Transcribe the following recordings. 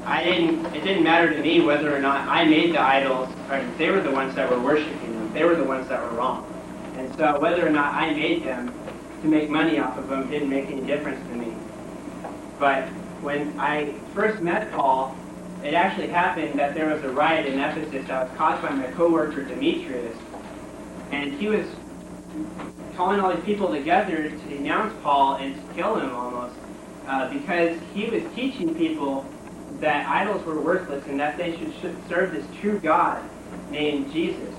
it didn't matter to me whether or not I made the idols, or they were the ones that were worshiping them. They were the ones that were wrong. And so whether or not I made them to make money off of them didn't make any difference to me. But when I first met Paul, it actually happened that there was a riot in Ephesus that was caused by my coworker Demetrius. And he was calling all these people together to denounce Paul and to kill him almost, because he was teaching people that idols were worthless and that they should serve this true God named Jesus,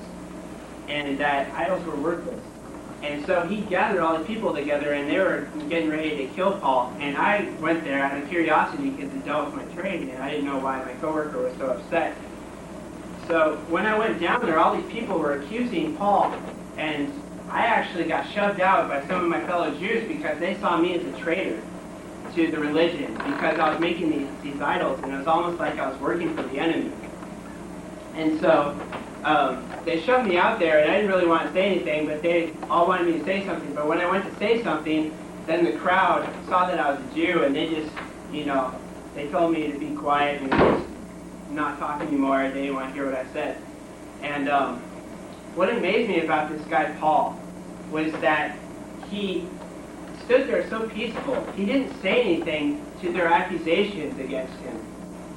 and that idols were worthless. And so he gathered all the people together, and they were getting ready to kill Paul. And I went there out of curiosity because it dealt with my trade, and I didn't know why my coworker was so upset. So when I went down there, all these people were accusing Paul, and I actually got shoved out by some of my fellow Jews because they saw me as a traitor to the religion, because I was making these idols, and it was almost like I was working for the enemy. And so they shoved me out there, and I didn't really want to say anything, but they all wanted me to say something. But when I went to say something, then the crowd saw that I was a Jew, and they just, they told me to be quiet and just not talk anymore. They didn't want to hear what I said. And what amazed me about this guy, Paul, was that he stood there so peaceful. He didn't say anything to their accusations against him.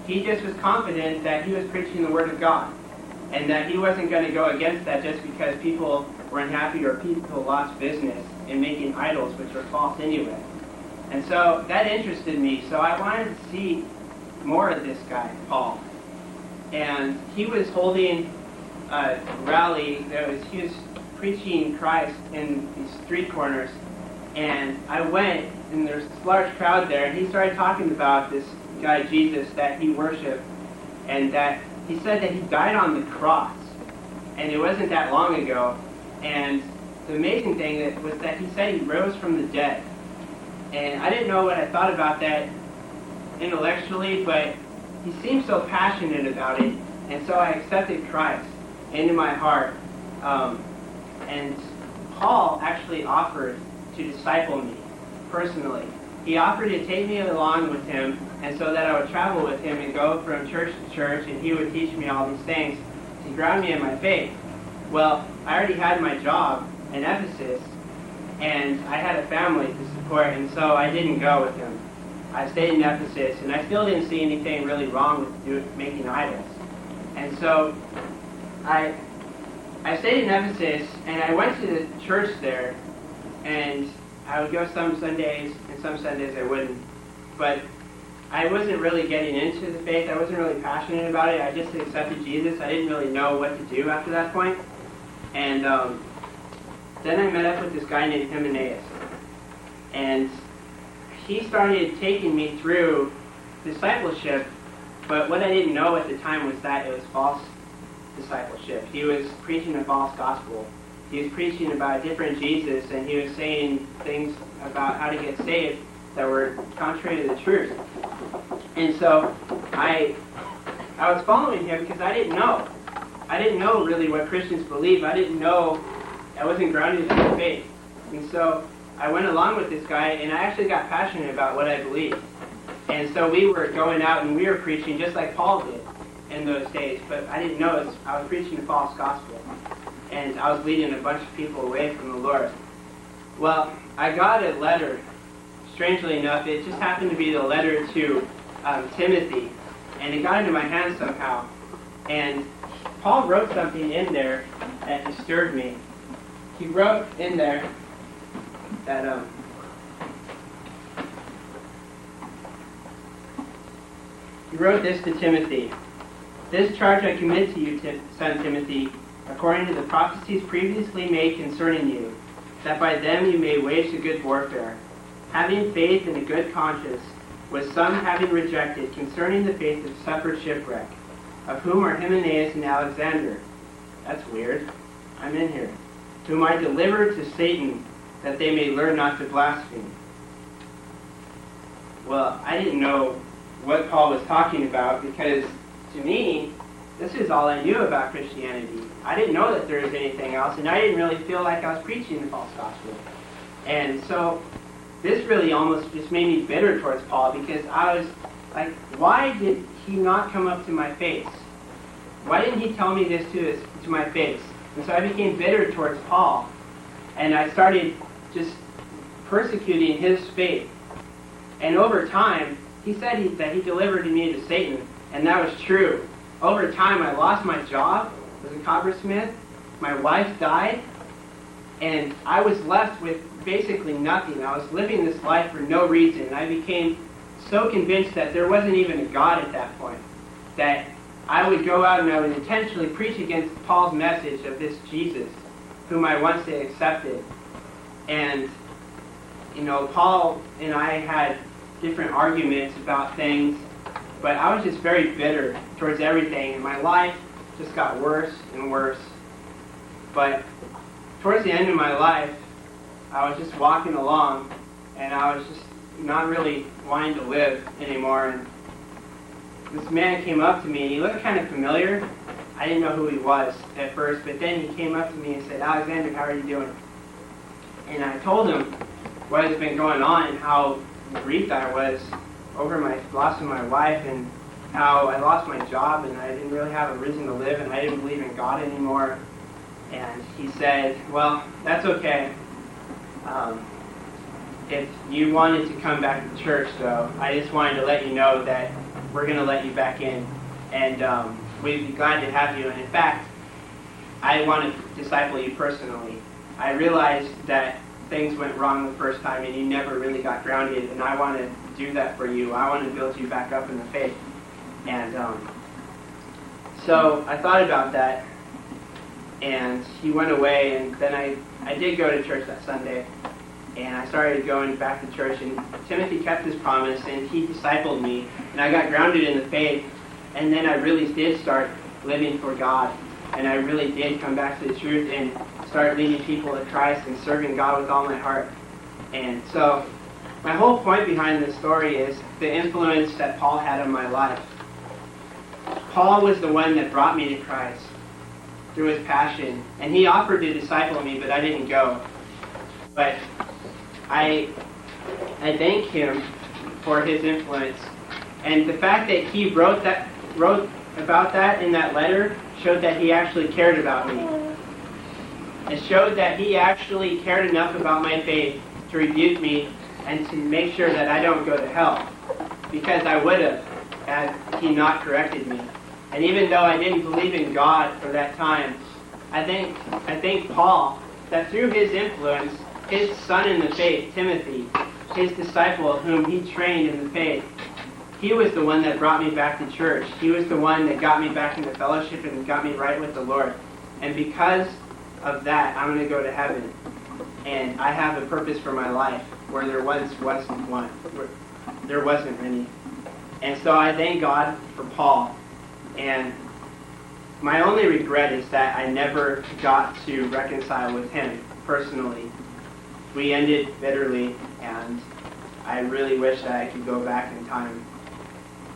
He just was confident that he was preaching the Word of God, and that he wasn't going to go against that just because people were unhappy or people lost business in making idols, which were false anyway. And so that interested me, so I wanted to see more of this guy, Paul. And he was holding a rally, he was preaching Christ in these street corners, and I went, and there's this large crowd there, and he started talking about this guy, Jesus, that he worshipped, and that he said that he died on the cross, and it wasn't that long ago. And the amazing thing was that he said he rose from the dead. And I didn't know what I thought about that intellectually, but he seemed so passionate about it, and so I accepted Christ into my heart. And Paul actually offered to disciple me personally. He offered to take me along with him, and so that I would travel with him and go from church to church, and he would teach me all these things to ground me in my faith. Well, I already had my job in Ephesus, and I had a family to support, and so I didn't go with him. I stayed in Ephesus, and I still didn't see anything really wrong with making idols. And so I stayed in Ephesus, and I went to the church there, and I would go some Sundays, and some Sundays I wouldn't. But I wasn't really getting into the faith. I wasn't really passionate about it. I just accepted Jesus. I didn't really know what to do after that point. And then I met up with this guy named Hymenaeus. And he started taking me through discipleship, but what I didn't know at the time was that it was false discipleship. He was preaching a false gospel. He was preaching about a different Jesus, and he was saying things about how to get saved that were contrary to the truth. And so I was following him because I didn't know. I didn't know really what Christians believe. I didn't know. I wasn't grounded in the faith. And so I went along with this guy, and I actually got passionate about what I believed. And so we were going out and we were preaching just like Paul did in those days, but I didn't know I was preaching a false gospel. And I was leading a bunch of people away from the Lord. Well, I got a letter. Strangely enough, it just happened to be the letter to Timothy, and it got into my hands somehow. And Paul wrote something in there that disturbed me. He wrote in there that he wrote this to Timothy. This charge I commit to you, son Timothy, according to the prophecies previously made concerning you, that by them you may wage the good warfare, having faith and a good conscience, with some having rejected concerning the faith have suffered shipwreck, of whom are Hymenaeus and Alexander. That's weird. I'm in here. Whom I delivered to Satan, that they may learn not to blaspheme. Well, I didn't know what Paul was talking about, because to me, this is all I knew about Christianity. I didn't know that there was anything else, and I didn't really feel like I was preaching the false gospel. And so this really almost just made me bitter towards Paul, because I was like, why did he not come up to my face? Why didn't he tell me this to my face? And so I became bitter towards Paul, and I started just persecuting his faith. And over time, he said that he delivered me to Satan, and that was true. Over time, I lost my job as a coppersmith. My wife died, and I was left with basically nothing. I was living this life for no reason, and I became so convinced that there wasn't even a God at that point, that I would go out and I would intentionally preach against Paul's message of this Jesus, whom I once had accepted. And, Paul and I had different arguments about things, but I was just very bitter towards everything, and my life just got worse and worse. But towards the end of my life, I was just walking along, and I was just not really wanting to live anymore. And this man came up to me, and he looked kind of familiar. I didn't know who he was at first, but then he came up to me and said, "Alexander, how are you doing?" And I told him what has been going on and how grieved I was over my loss of my wife, and how I lost my job, and I didn't really have a reason to live, and I didn't believe in God anymore. And he said, "Well, that's okay. If you wanted to come back to church, though, I just wanted to let you know that we're going to let you back in, and we'd be glad to have you. And in fact, I want to disciple you personally. I realized that things went wrong the first time, and you never really got grounded, and I want to do that for you. I want to build you back up in the faith." And so I thought about that, and he went away, and then I did go to church that Sunday, and I started going back to church, and Timothy kept his promise, and he discipled me, and I got grounded in the faith, and then I really did start living for God, and I really did come back to the truth and start leading people to Christ and serving God with all my heart. And so my whole point behind this story is the influence that Paul had on my life. Paul was the one that brought me to Christ through his passion, and he offered to disciple me, but I didn't go. But I thank him for his influence, and the fact that he wrote about that in that letter showed that he actually cared about me. It showed that he actually cared enough about my faith to rebuke me and to make sure that I don't go to hell, because I would have had he not corrected me. And even though I didn't believe in God for that time, I thank Paul that through his influence, his son in the faith, Timothy, his disciple whom he trained in the faith, he was the one that brought me back to church. He was the one that got me back into fellowship and got me right with the Lord. And because of that, I'm going to go to heaven. And I have a purpose for my life where there once wasn't one. There wasn't any. And so I thank God for Paul. And my only regret is that I never got to reconcile with him personally. We ended bitterly, and I really wish that I could go back in time.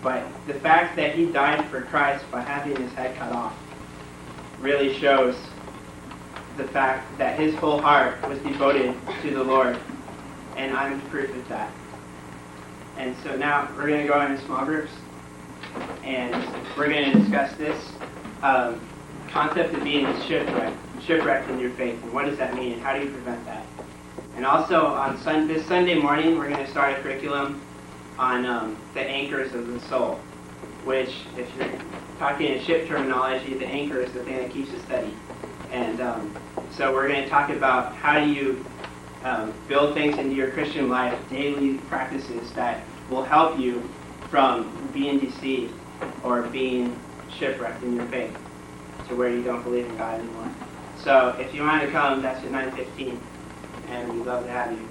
But the fact that he died for Christ by having his head cut off really shows the fact that his whole heart was devoted to the Lord. And I'm proof of that. And so now we're going to go into small groups, and we're going to discuss this concept of being shipwrecked in your faith, and what does that mean, and how do you prevent that? And also on this Sunday morning, we're going to start a curriculum on the anchors of the soul, which, if you're talking in ship terminology, the anchor is the thing that keeps it steady. And so we're going to talk about how do you build things into your Christian life, daily practices that will help you from being deceived or being shipwrecked in your faith to where you don't believe in God anymore. So if you want to come, that's at 9:15, and we'd love to have you.